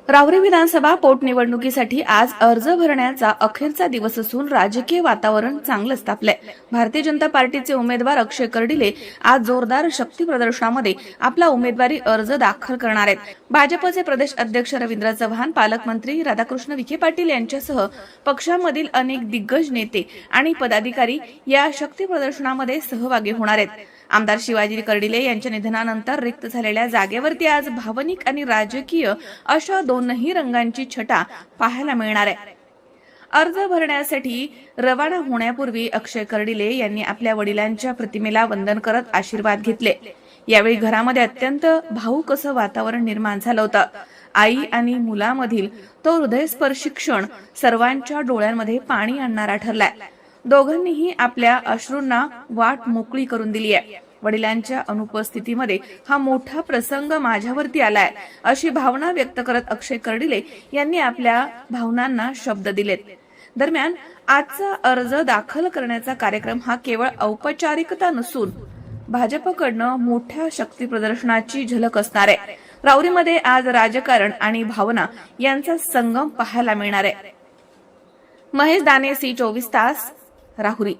राहुरी विधानसभा पोटनिवडणुकीसाठी आज अर्ज भरण्याचा अखेरचा दिवस असून राजकीय वातावरण चांगलंच तापलंय। भारतीय जनता पार्टीचे उमेदवार अक्षय कर्डिले आज जोरदार शक्ती प्रदर्शनामध्ये आपला उमेदवारी अर्ज दाखल करणार आहेत। भाजपचे प्रदेश अध्यक्ष रवींद्र चव्हाण, पालकमंत्री राधाकृष्ण विखे पाटील यांच्यासह पक्षामधील अनेक दिग्गज नेते आणि पदाधिकारी या शक्ती प्रदर्शनामध्ये सहभागी होणार आहेत। आमदार शिवाजी कर्डिले यांच्या निधनानंतर रिक्त झालेल्या जागेवरती आज भावनिक आणि राजकीय अशा दोनही रंगांची छटा पाहायला मिळणार आहे। अर्ज भरण्यासाठी रवाना होण्यापूर्वी अक्षय कर्डिले यांनी आपल्या वडिलांच्या प्रतिमेला वंदन करत आशीर्वाद घेतले। यावेळी घरामध्ये अत्यंत भावुक असं वातावरण निर्माण झालं होतं। आई आणि मुलामधील तो हृदयस्पर्शी क्षण सर्वांच्या डोळ्यांमध्ये पाणी आणणारा ठरलाय। दोघांनीही आपल्या अश्रूंना वाट मोकळी करून दिली आहे। वडिलांच्या अनुपस्थितीमध्ये हा मोठा प्रसंग माझ्यावरती आलाय अशी भावना व्यक्त करत अक्षय कर्डिले यांनी आपल्या भावनांना शब्द दिलेत। दरम्यान आजचा अर्ज दाखल करण्याचा कार्यक्रम हा केवळ औपचारिकता नसून भाजपकडनं मोठ्या शक्ती प्रदर्शनाची झलक असणार आहे। राहुरीमध्ये आज राजकारण आणि भावना यांचा संगम पाहायला मिळणार आहे। महेश दाने, सी 24 तास, राहुरी।